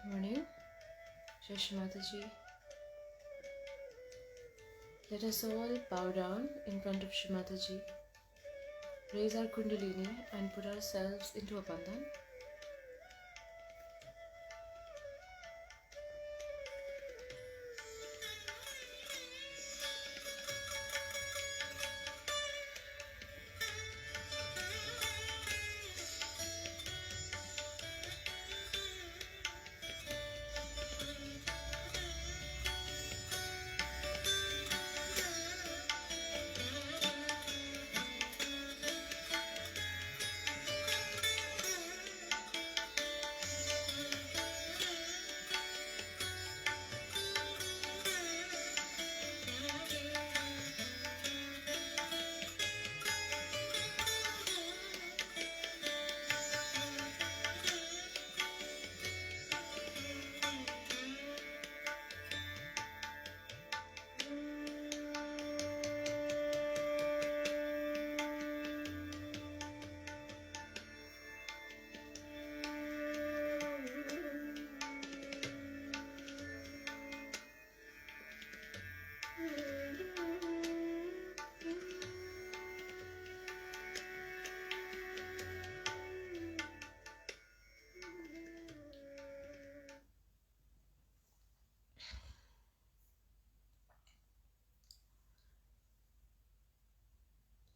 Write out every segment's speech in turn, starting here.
Morning, Shri Mataji. Let us all bow down in front of Shri Mataji, raise our Kundalini and put ourselves into a bandhan.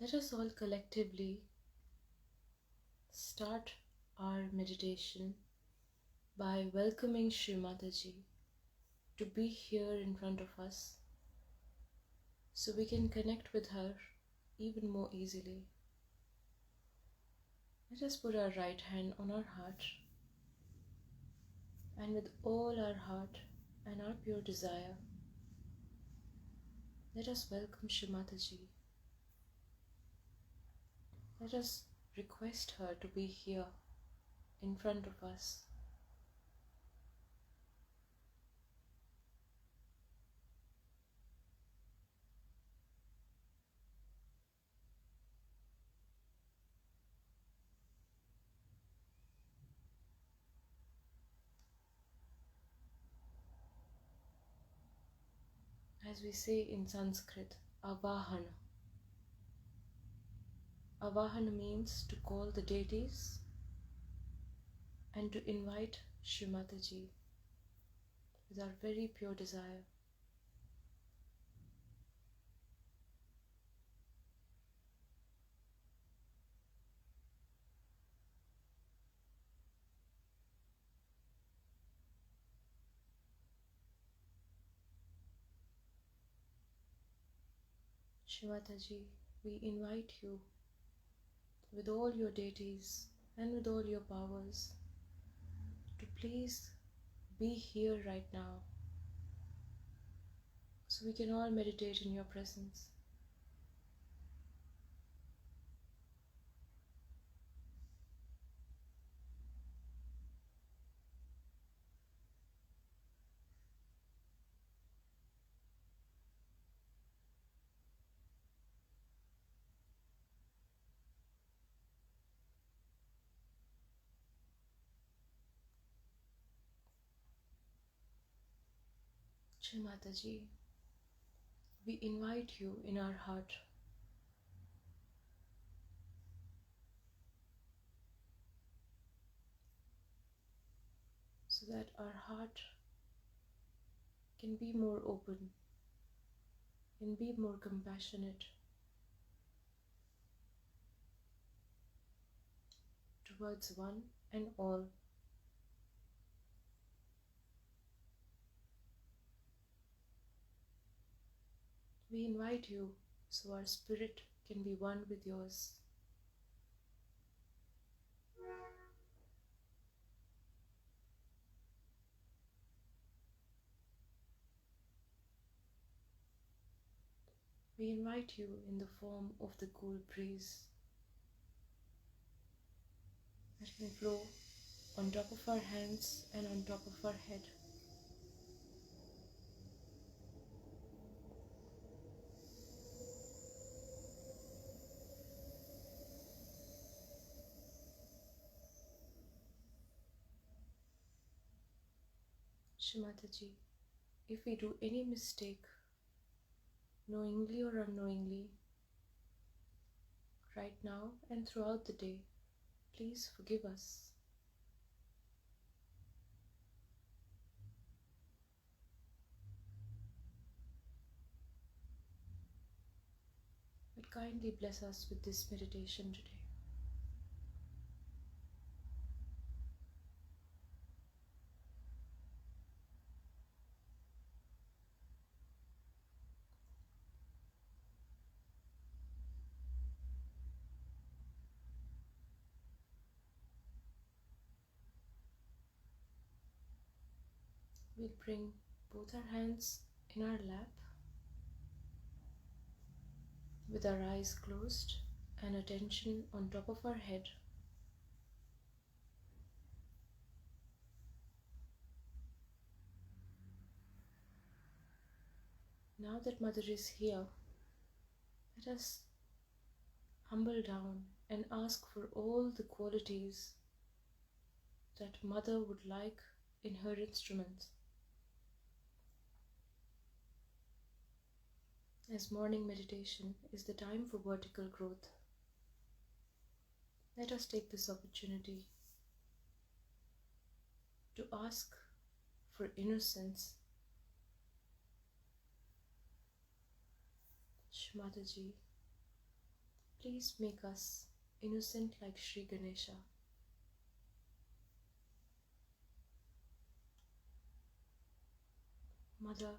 Let us all collectively start our meditation by welcoming Shri Mataji to be here in front of us so we can connect with her even more easily. Let us put our right hand on our heart and with all our heart and our pure desire, let us welcome Shri Mataji. Let us request her to be here in front of us. As we say in Sanskrit, Avahana. Avahana means to call the deities and to invite Shri Mataji with our very pure desire. Shri Mataji, we invite you with all your deities and with all your powers to please be here right now so we can all meditate in your presence. Shri Mataji, we invite you in our heart. So that our heart can be more open, can be more compassionate towards one and all. We invite you so our spirit can be one with yours. We invite you in the form of the cool breeze that can flow on top of our hands and on top of our head. Shri Mataji, if we do any mistake, knowingly or unknowingly, right now and throughout the day, please forgive us. But kindly bless us with this meditation today. We'll bring both our hands in our lap with our eyes closed and attention on top of our head. Now that Mother is here, let us humble down and ask for all the qualities that Mother would like in her instruments. As morning meditation is the time for vertical growth, let us take this opportunity to ask for innocence. Shri Mataji, please make us innocent like Shri Ganesha. Mother,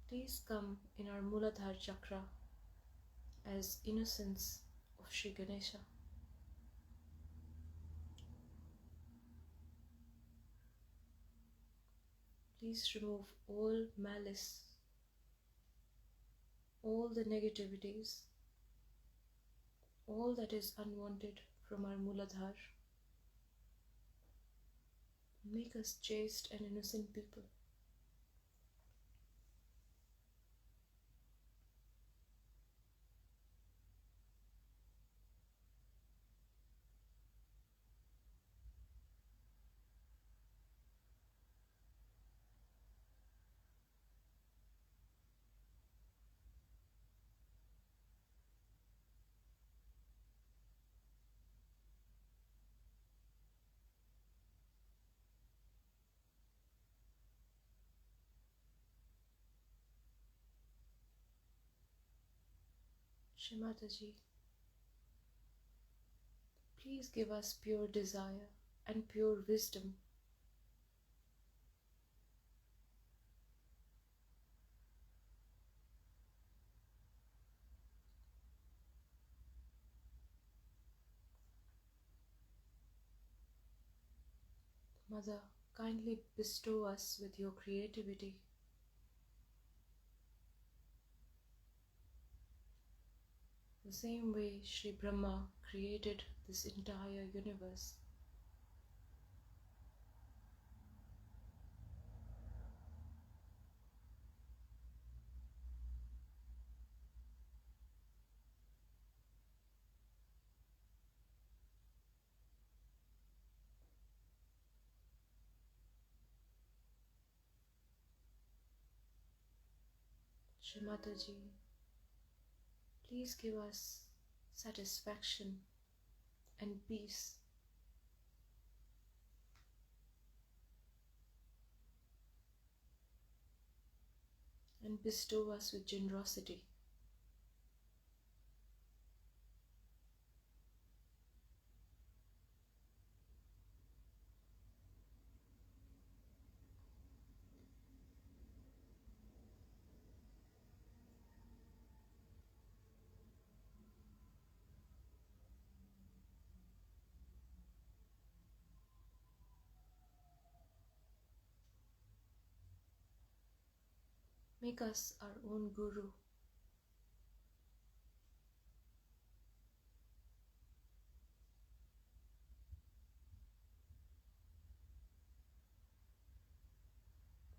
please come in our Muladhara chakra as innocence of Shri Ganesha. Please remove all malice, all the negativities, all that is unwanted from our Muladhara. Make us chaste and innocent people. Shri Mataji, please give us pure desire and pure wisdom. Mother, kindly bestow us with your creativity. The same way Shri Brahma created this entire universe. Shri Mataji, please give us satisfaction and peace. And bestow us with generosity. Make us our own Guru.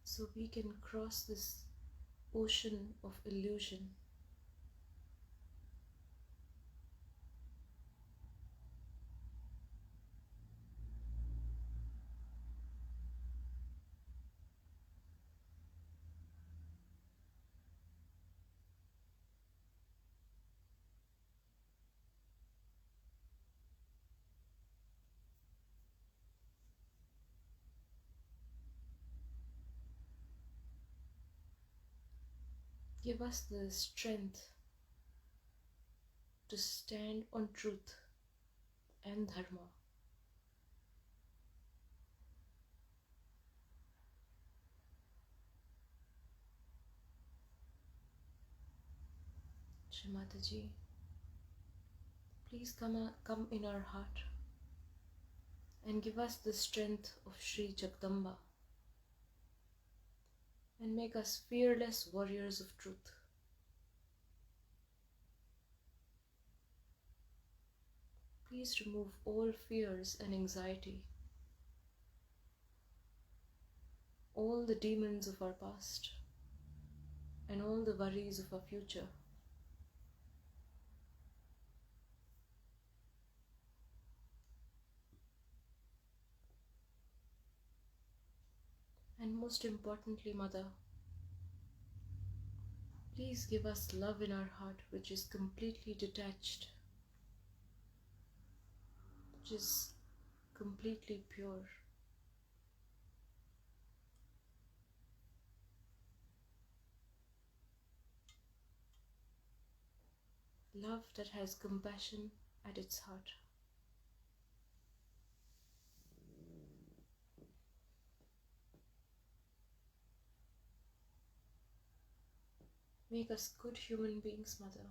So we can cross this ocean of illusion. Give us the strength to stand on truth and dharma. Shri Mataji, please come in our heart and give us the strength of Shri Jagdamba and make us fearless warriors of truth. Please remove all fears and anxiety, all the demons of our past, and all the worries of our future. And most importantly, Mother, please give us love in our heart which is completely detached, which is completely pure. Love that has compassion at its heart. Make us good human beings, Mother.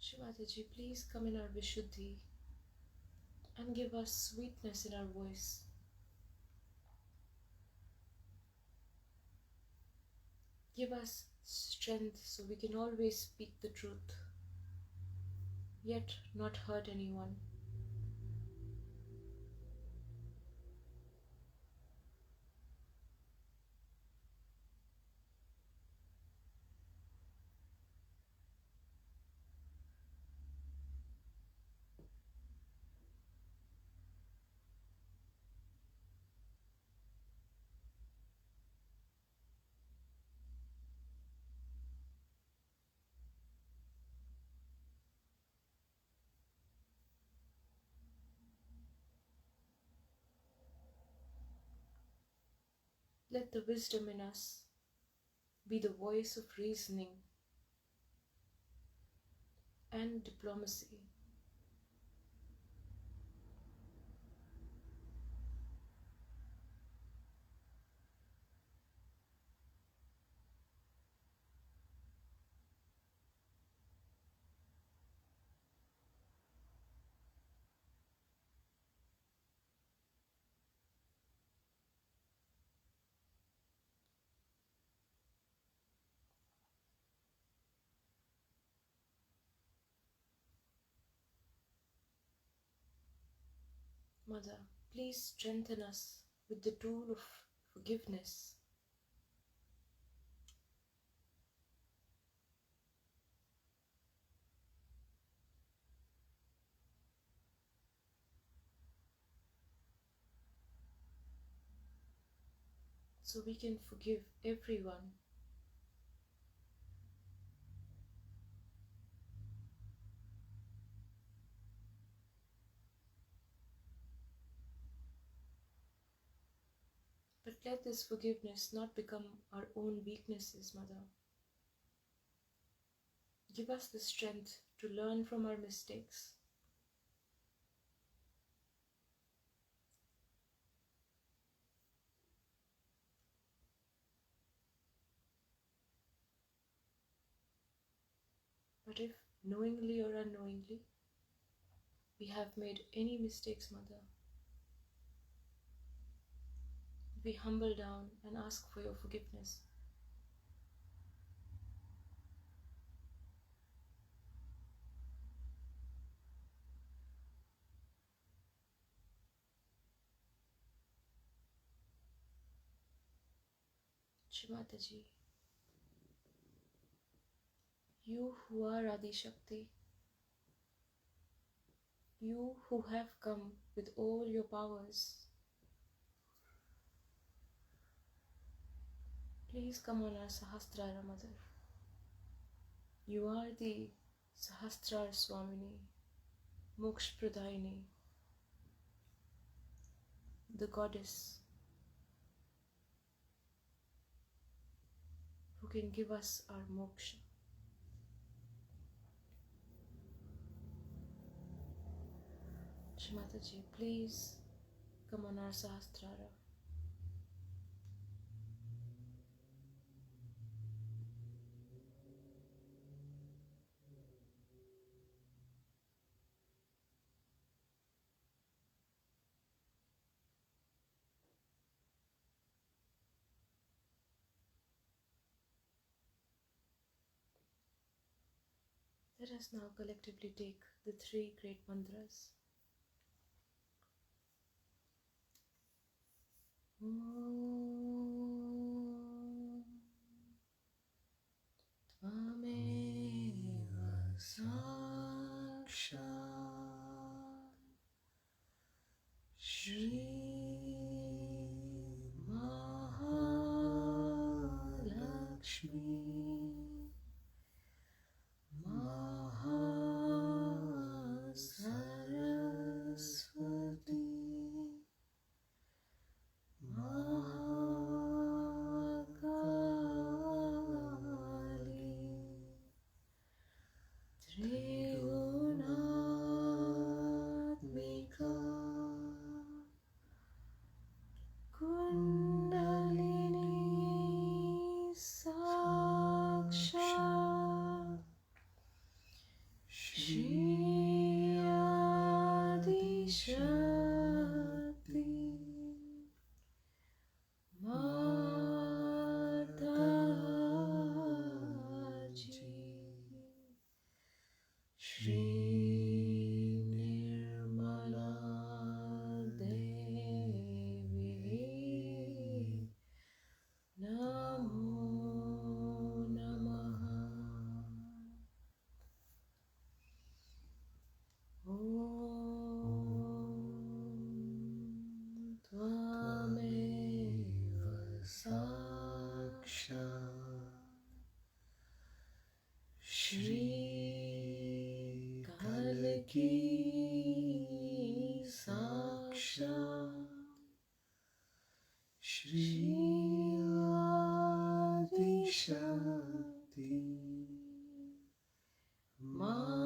Shri Mataji, please come in our Vishuddhi and give us sweetness in our voice. Give us strength so we can always speak the truth, yet not hurt anyone. Let the wisdom in us be the voice of reasoning and diplomacy. Mother, please strengthen us with the tool of forgiveness. So we can forgive everyone. But let this forgiveness not become our own weaknesses, Mother. Give us the strength to learn from our mistakes. But if knowingly or unknowingly we have made any mistakes, Mother, we humble down and ask for your forgiveness. Shri Mataji, you who are Adi Shakti, you who have come with all your powers, please come on our Sahasrara Mother. You are the Sahasrar Swamini, Moksha Pradayini, the goddess who can give us our moksha. Shri Mataji, please come on our Sahasrara. Let us now collectively take the three great mantras. Om Tvameva Sakshat Shri Mahalakshmi Saraswati Mahakali Trigunatmika Kundalini Sakshat Shri Adi Shakti Mataji Shri Nirmala Devi Namo Namaha. Om Tvameva Sakshat Shri Kalki Sakshat Shri Adi Shakti Mataji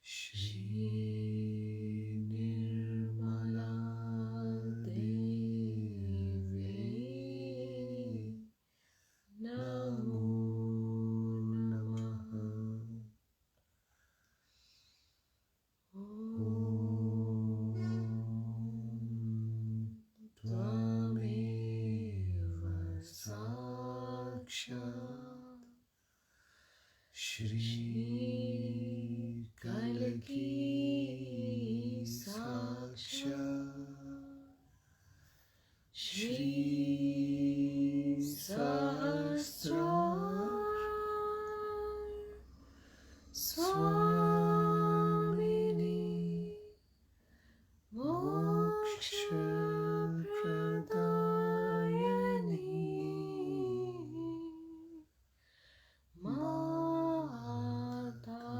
Shri Nirmala Devi Namo Namaha. Om Tvameva Sakshat Shri Kalki Sakshat Shri Sahasrar Swamini Moksha Pradayani Mataji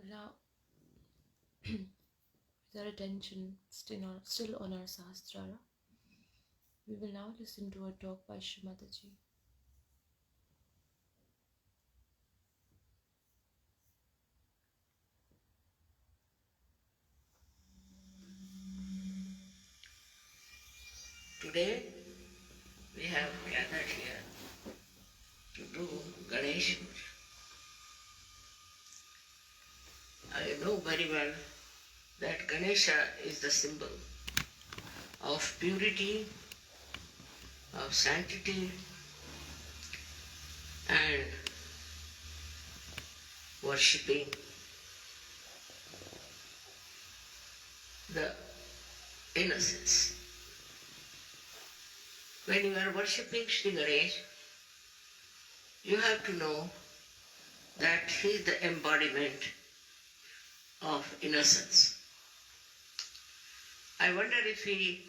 Now, with our attention still on our Sahasrara, we will now listen to a talk by Shri Mataji. Today we have gathered here to do Ganesh Puja. I know very well that Ganesha is the symbol of purity, of sanctity and worshipping the innocence. When you are worshipping Shri Ganesh, you have to know that he is the embodiment of innocence. I wonder if we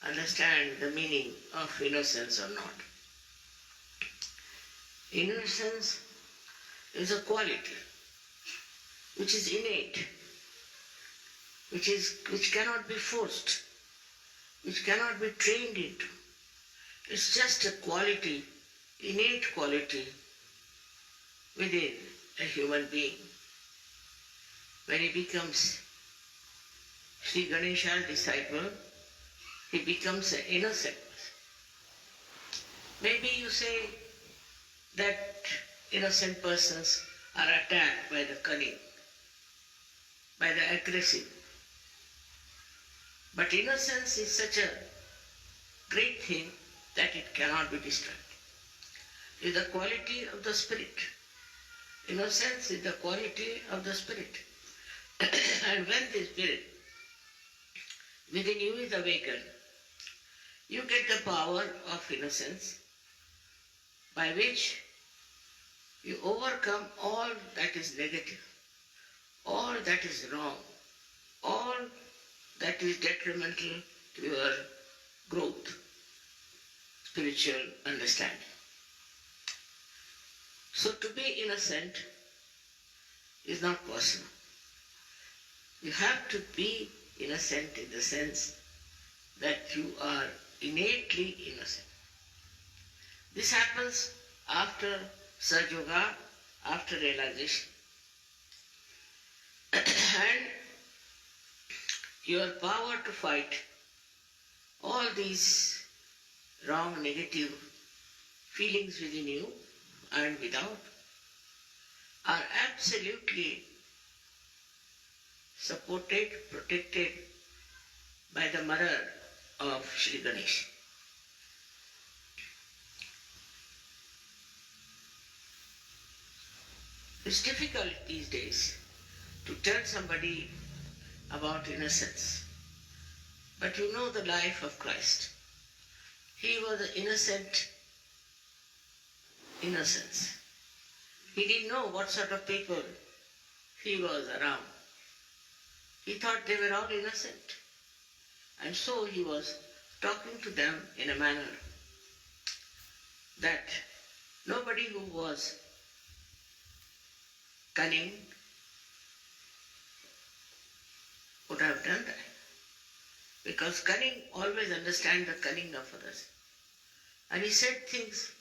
understand the meaning of innocence or not. Innocence is a quality which is innate, which cannot be forced, which cannot be trained into. It's just a quality, innate quality within a human being. When he becomes Sri Ganesha's disciple, he becomes an innocent person. Maybe you say that innocent persons are attacked by the cunning, by the aggressive. But innocence is such a great thing that it cannot be destroyed. It is the quality of the spirit. Innocence is the quality of the spirit. And when the spirit within you is awakened, you get the power of innocence by which you overcome all that is negative, all that is wrong, all that is detrimental to your growth, spiritual understanding. So to be innocent is not possible. You have to be innocent in the sense that you are innately innocent. This happens after Sahaja, after realization. And your power to fight all these wrong, negative feelings within you and without are absolutely supported, protected by the mother of Shri Ganesh. It's difficult these days to tell somebody about innocence. But you know the life of Christ. He was an innocence. He didn't know what sort of people he was around. He thought they were all innocent. And so he was talking to them in a manner that nobody who was cunning would have done that. Because cunning always understands the cunning of others. And he said things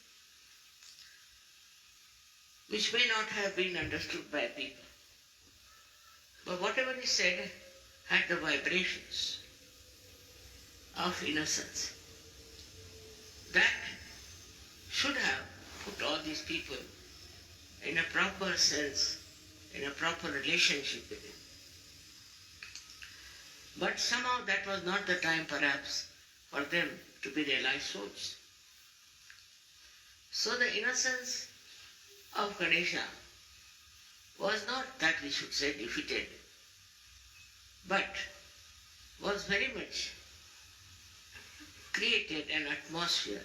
which may not have been understood by people. But whatever he said had the vibrations of innocence. That should have put all these people in a proper sense, in a proper relationship with him. But somehow that was not the time perhaps for them to be realized souls. So the innocence of Ganesha was not that we should say defeated, but was very much created an atmosphere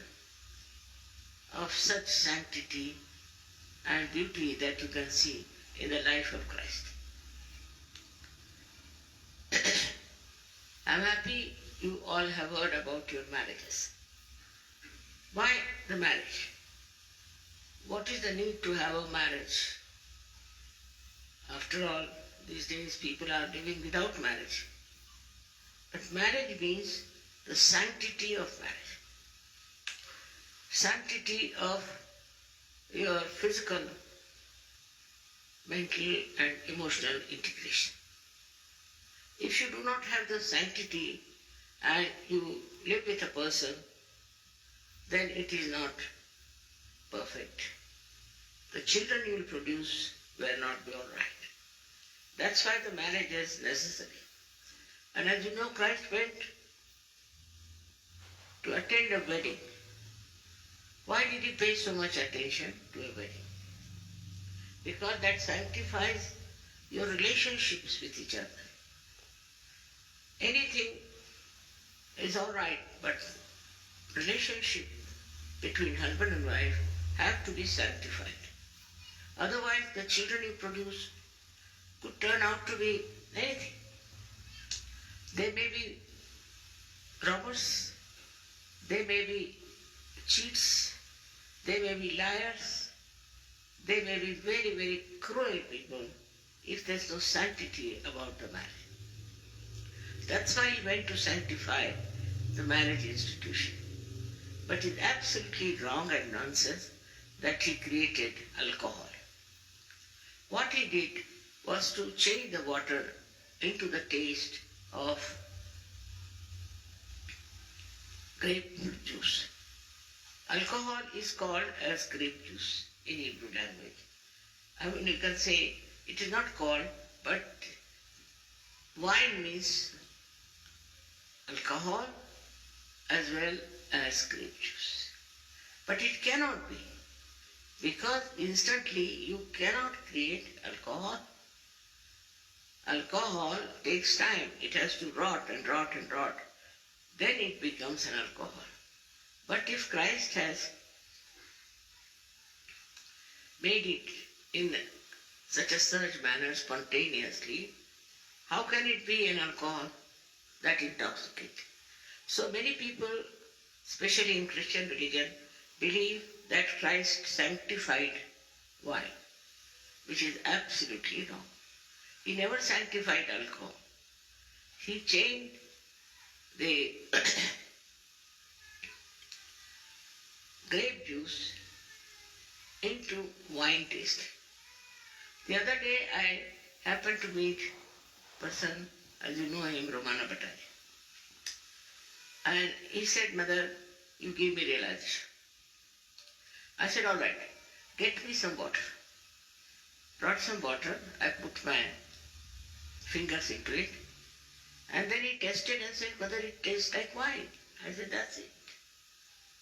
of such sanctity and beauty that you can see in the life of Christ. I'm happy you all have heard about your marriages. Why the marriage? What is the need to have a marriage? After all, these days people are living without marriage. But marriage means the sanctity of marriage, sanctity of your physical, mental, and emotional integration. If you do not have the sanctity and you live with a person, then it is not perfect. The children you will produce will not be all right. That's why the marriage is necessary. And as you know, Christ went to attend a wedding. Why did he pay so much attention to a wedding? Because that sanctifies your relationships with each other. Anything is all right, but relationship between husband and wife have to be sanctified. Otherwise, the children you produce could turn out to be anything. They may be robbers, they may be cheats, they may be liars, they may be very, very cruel people if there's no sanctity about the marriage. That's why he went to sanctify the marriage institution. But it's absolutely wrong and nonsense that he created alcohol. What he did was to change the water into the taste of grape juice. Alcohol is called as grape juice in Hebrew language. I mean, you can say it is not called, but wine means alcohol as well as grape juice. But it cannot be, because instantly you cannot create alcohol. Alcohol takes time. It has to rot and rot and rot. Then it becomes an alcohol. But if Christ has made it in such a surge manner spontaneously, how can it be an alcohol that intoxicates? So many people, especially in Christian religion, believe that Christ sanctified wine, which is absolutely wrong. He never sanctified alcohol. He changed the grape juice into wine taste. The other day I happened to meet a person, as you know him, Romana Bhattacharya. And he said, "Mother, you give me realization." I said, "All right, get me some water." Brought some water, I put my fingers into it, and then he tasted and said, "Mother, it tastes like wine." I said, "That's it.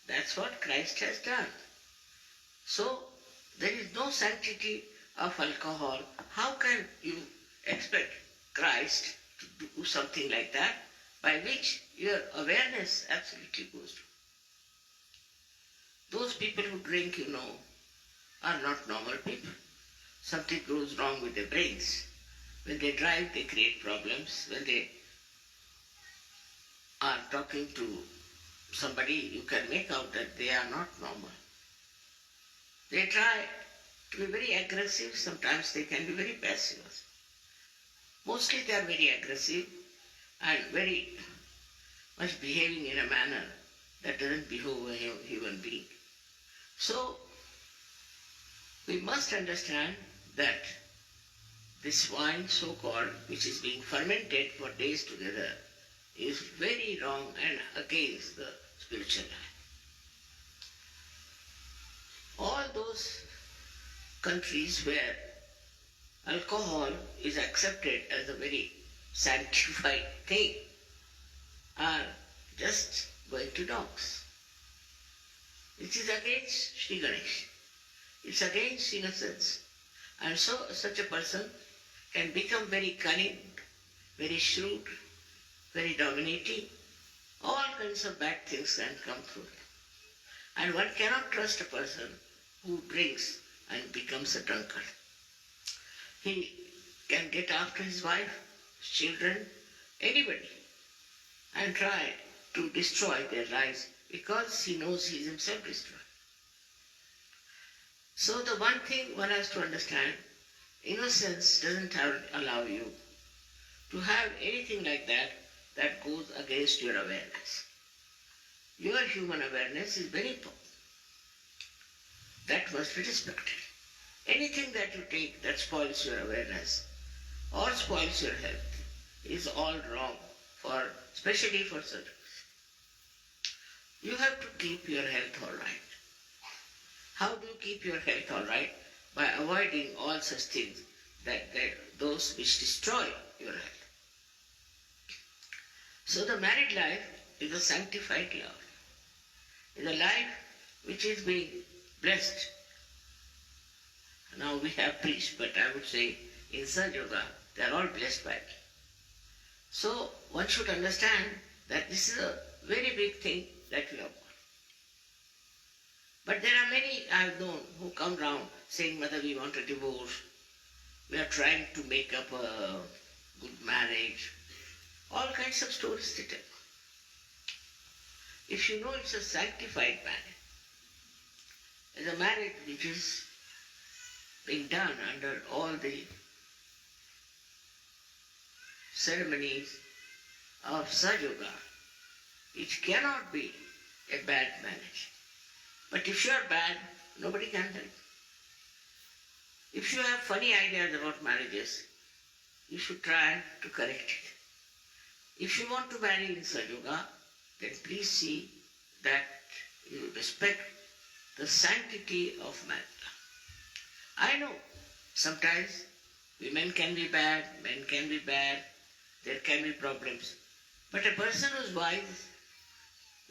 That's what Christ has done." So there is no sanctity of alcohol. How can you expect Christ to do something like that, by which your awareness absolutely goes down? Those people who drink, are not normal people. Something goes wrong with their brains. When they drive, they create problems. When they are talking to somebody, you can make out that they are not normal. They try to be very aggressive. Sometimes they can be very passive. Mostly they are very aggressive and very much behaving in a manner that doesn't behove a human being. So we must understand that this wine, so-called, which is being fermented for days together, is very wrong and against the spiritual life. All those countries where alcohol is accepted as a very sanctified thing are just going to dogs. It is against Sri Ganesh. It's against innocence. And so such a person can become very cunning, very shrewd, very dominating. All kinds of bad things can come through it. And one cannot trust a person who drinks and becomes a drunkard. He can get after his wife, his children, anybody, and try to destroy their lives because he knows he is himself destroyed. So the one thing one has to understand Innocence doesn't allow you to have anything like that that goes against your awareness. Your human awareness is very important. That must be respected. Anything that you take that spoils your awareness or spoils your health is all wrong, especially for surgeons. You have to keep your health all right. How do you keep your health all right? By avoiding all such things, those which destroy your health. So the married life is a sanctified life. Is a life which is being blessed. Now we have priests, but I would say in Sahaja Yoga, they are all blessed by it. So one should understand that this is a very big thing that we have got. But there are many I have known who come round saying, Mother, we want a divorce. We are trying to make up a good marriage. All kinds of stories they tell. If you know it's a sanctified marriage, it's a marriage which is being done under all the ceremonies of Sahaja Yoga, it cannot be a bad marriage. But if you are bad, nobody can help. If you have funny ideas about marriages, you should try to correct it. If you want to marry in Sahaja Yoga, then please see that you respect the sanctity of marriage. I know sometimes women can be bad, men can be bad, there can be problems. But a person who's wise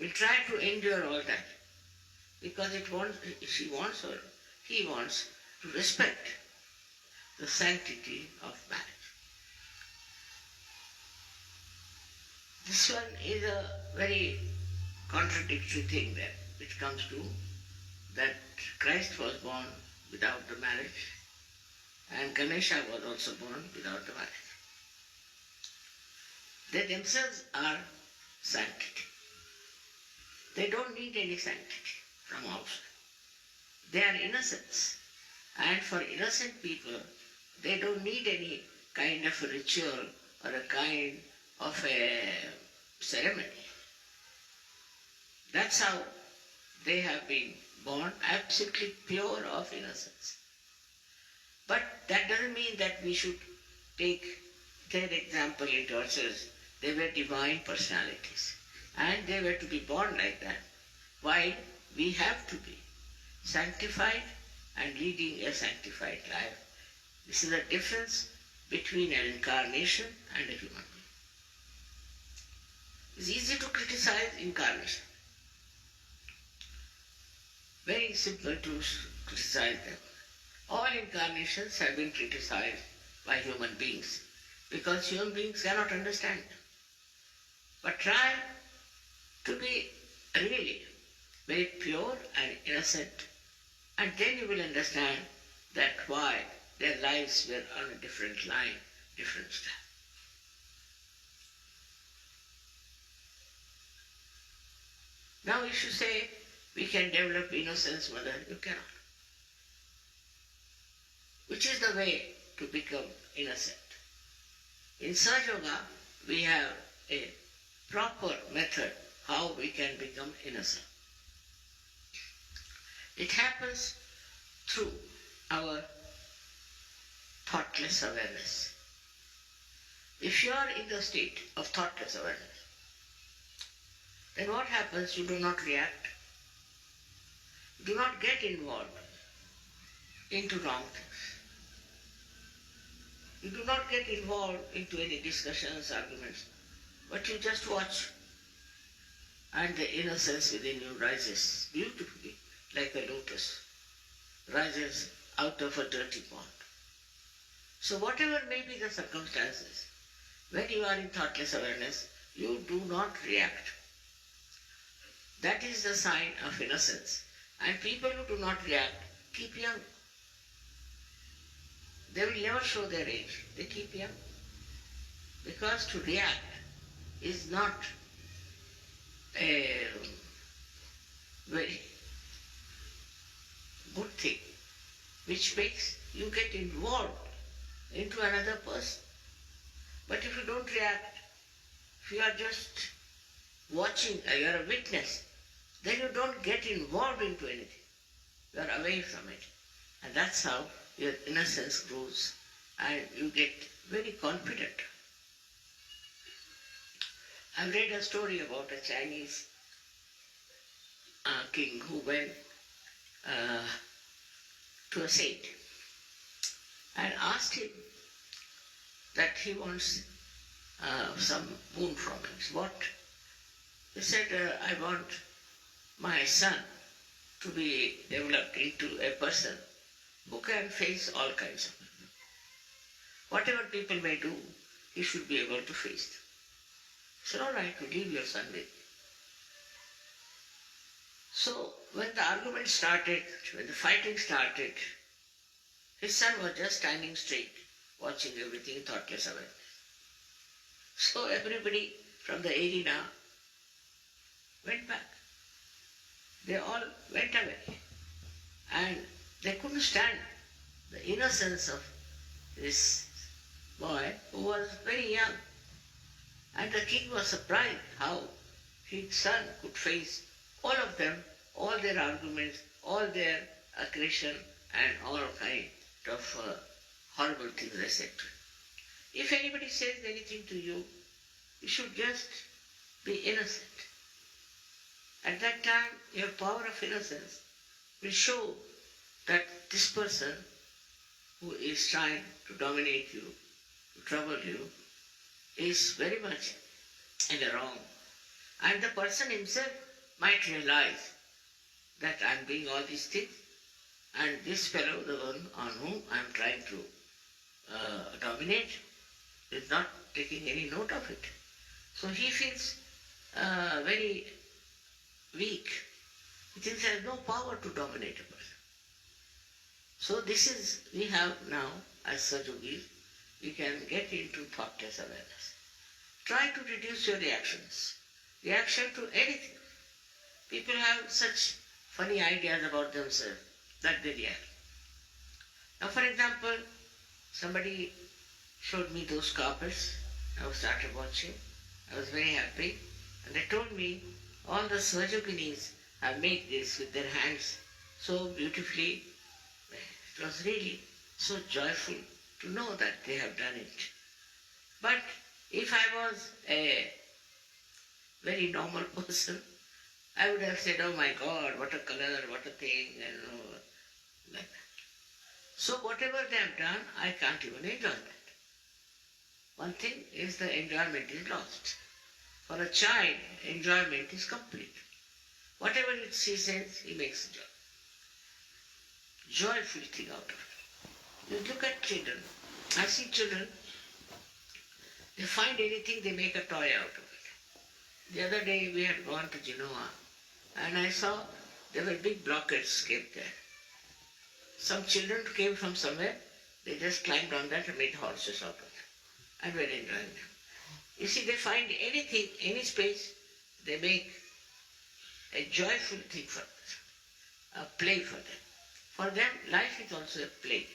will try to endure all that because she wants or he wants to respect the sanctity of marriage. This one is a very contradictory thing that which comes to that Christ was born without the marriage and Ganesha was also born without the marriage. They themselves are sanctity. They don't need any sanctity from outside. They are innocence. And for innocent people, they don't need any kind of a ritual or a kind of a ceremony. That's how they have been born, absolutely pure of innocence. But that doesn't mean that we should take their example into ourselves. They were divine personalities and they were to be born like that, while we have to be sanctified and leading a sanctified life. This is the difference between an incarnation and a human being. It's easy to criticize incarnation. Very simple to criticize them. All incarnations have been criticized by human beings because human beings cannot understand them. But try to be really very pure and innocent, and then you will understand that why their lives were on a different line, different style. Now if you say, we can develop innocence, Mother, you cannot. Which is the way to become innocent? In Sahaja Yoga, we have a proper method how we can become innocent. It happens through our thoughtless awareness. If you are in the state of thoughtless awareness, then what happens? You do not react. You do not get involved into wrong things. You do not get involved into any discussions, arguments, but you just watch. And the innocence within you rises beautifully like a lotus, rises out of a dirty pond. So whatever may be the circumstances, when you are in thoughtless awareness, you do not react. That is the sign of innocence. And people who do not react keep young. They will never show their age. They keep young. Because to react is not a very good thing, which makes you get involved into another person. But if you don't react, if you are just watching, you are a witness, then you don't get involved into anything. You are away from it. And that's how your innocence grows and you get very confident. I've read a story about a Chinese king who went to a saint and asked him that he wants some boon from him. What? He said, I want my son to be developed into a person who can face all kinds of people. Whatever people may do, he should be able to face them. He said, all right, you leave your son with me. So when the argument started, when the fighting started, his son was just standing straight, watching everything, thoughtless awareness. So everybody from the arena went back. They all went away. And they couldn't stand the innocence of this boy who was very young. And the king was surprised how his son could face all of them, all their arguments, all their aggression and all kind of horrible things they said to him. If anybody says anything to you, you should just be innocent. At that time, your power of innocence will show that this person who is trying to dominate you, to trouble you, is very much in the wrong. And the person himself might realize that I am doing all these things and this fellow, the one on whom I am trying to dominate, is not taking any note of it. So he feels very weak. He thinks he has no power to dominate a person. So this is, we have now, as Sajogis, we can get into thoughtless awareness. Try to reduce your reactions. Reaction to anything. People have such funny ideas about themselves that they react. Now for example, somebody showed me those carpets. I started watching. I was very happy. And they told me all the Sahajaginis have made this with their hands so beautifully. It was really so joyful to know that they have done it. But if I was a very normal person, I would have said, oh my God, what a color, what a thing, and like that. So whatever they have done, I can't even enjoy that. One thing is the enjoyment is lost. For a child, enjoyment is complete. Whatever he says, he makes joy. Joyful thing out of it. You look at children. I see children, they find anything, they make a toy out of it. The other day we had gone to Genoa and I saw there were big blockades kept there. Some children came from somewhere, they just climbed on that and made horses out of it and were enjoying them. You see, they find anything, any space, they make a joyful thing for them, a play for them. For them, life is also a play,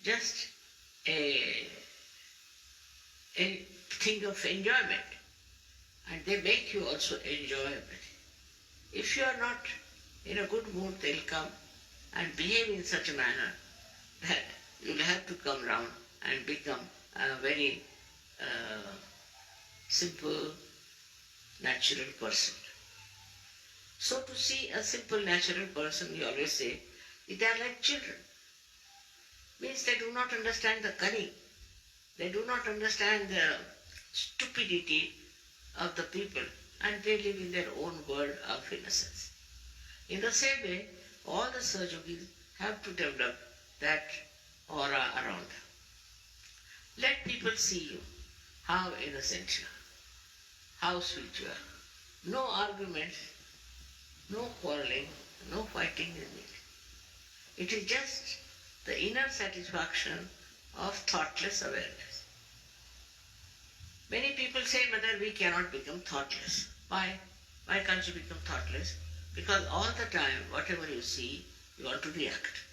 just a thing of enjoyment. And they make you also enjoy everything. If you are not in a good mood, they'll come and behave in such a manner that you'll have to come round and become a very simple, natural person. So to see a simple, natural person, we always say, they are like children. Means they do not understand the cunning. They do not understand the stupidity of the people, and they live in their own world of innocence. In the same way, all the Sahajogis have to develop that aura around them. Let people see you, how innocent you are, how sweet you are. No arguments, no quarreling, no fighting in it. It is just the inner satisfaction of thoughtless awareness. Many people say, Mother, we cannot become thoughtless. Why? Why can't you become thoughtless? Because all the time, whatever you see, you want to react.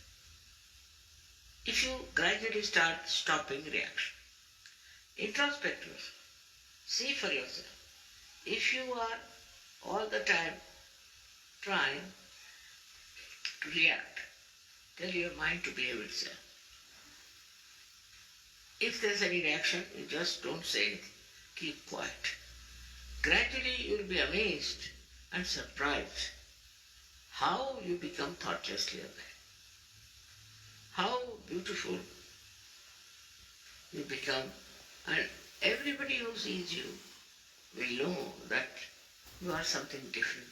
if you gradually start stopping reaction. Introspect yourself. See for yourself. If you are all the time trying to react, tell your mind to behave itself. If there's any reaction, you just don't say anything. Keep quiet. Gradually you will be amazed and surprised how you become thoughtlessly aware. How beautiful you become, and everybody who sees you will know that you are something different.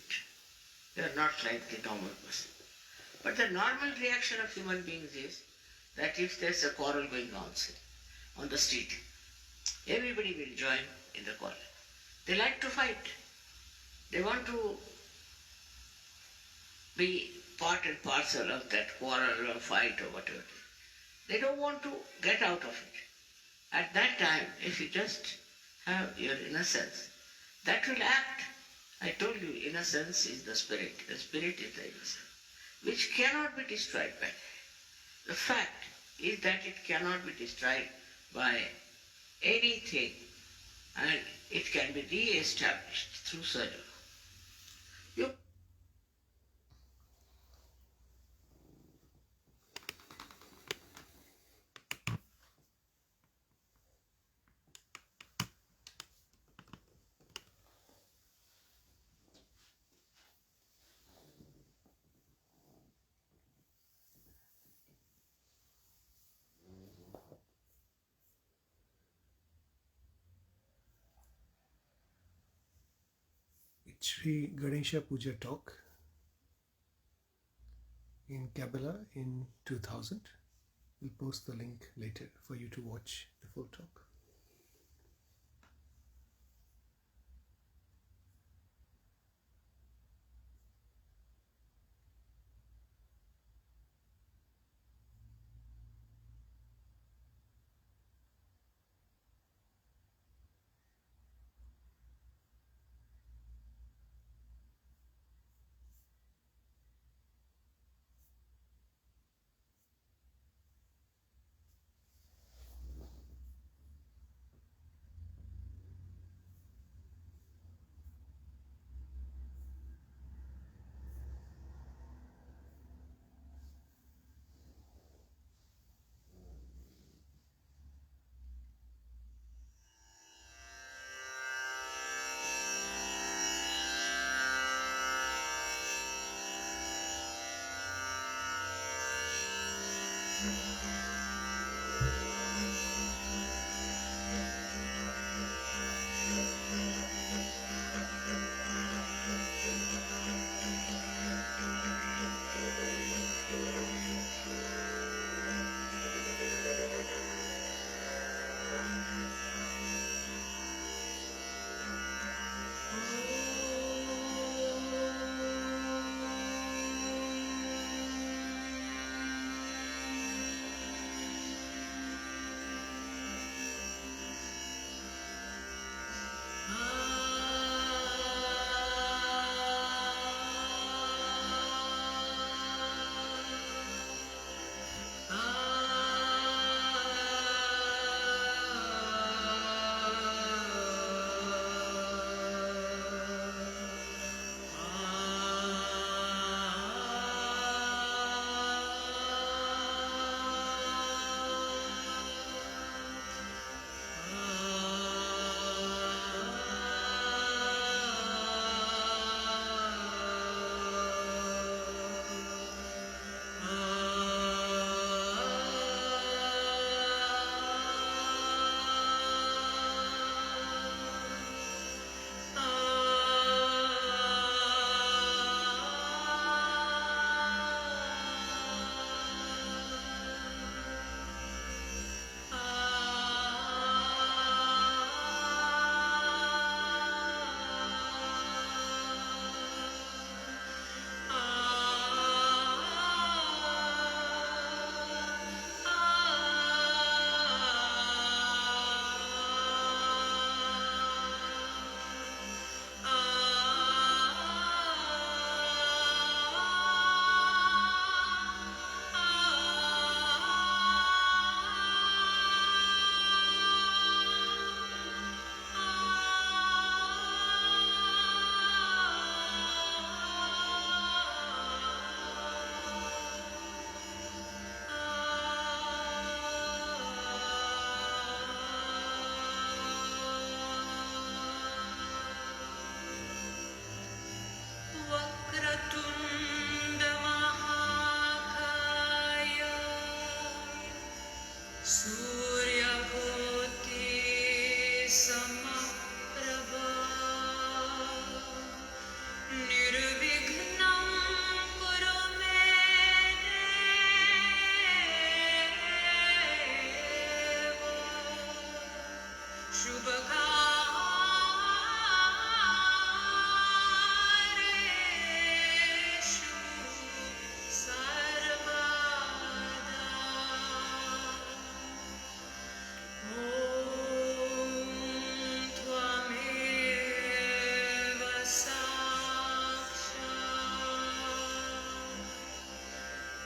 You are not like the normal person. But the normal reaction of human beings is that if there's a quarrel going on, say, on the street, everybody will join in the quarrel. They like to fight. They want to be part and parcel of that quarrel or fight or whatever. They don't want to get out of it. At that time, if you just have your innocence, that will act. I told you, innocence is the spirit. The spirit is the innocence, which cannot be destroyed by. The fact is that it cannot be destroyed by anything, and it can be re-established through surgery. You It's Sri Ganesha Puja talk in Kabbalah in 2000. We'll post the link later for you to watch the full talk.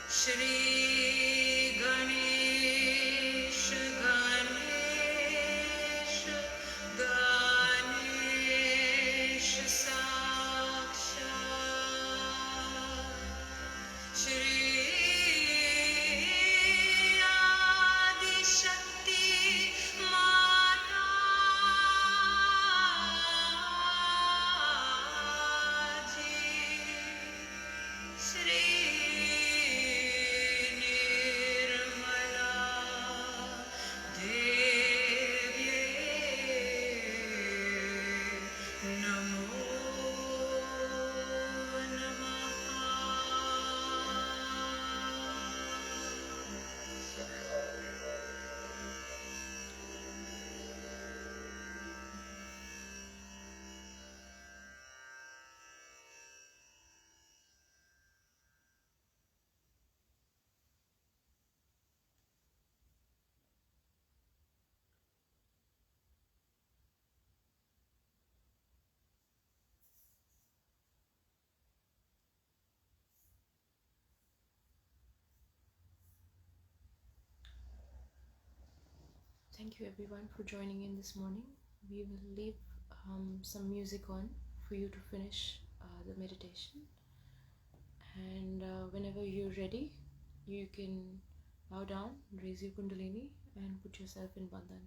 Shri Ganesh Ganesh Ganesh Sakshat Shri Adi Shakti Mataji Shri Nirmala Devye Namo Namaha. Thank you everyone for joining in this morning. We will leave some music on for you to finish the meditation. And whenever you're ready, you can bow down, raise your Kundalini, and put yourself in Bandhan.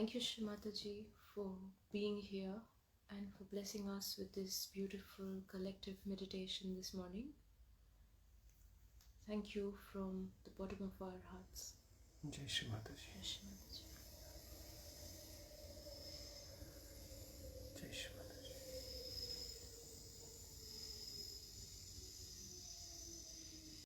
Thank you, Shri Mataji, for being here and for blessing us with this beautiful collective meditation this morning. Thank you from the bottom of our hearts. Jai Shri Mataji. Jai Shri Mataji.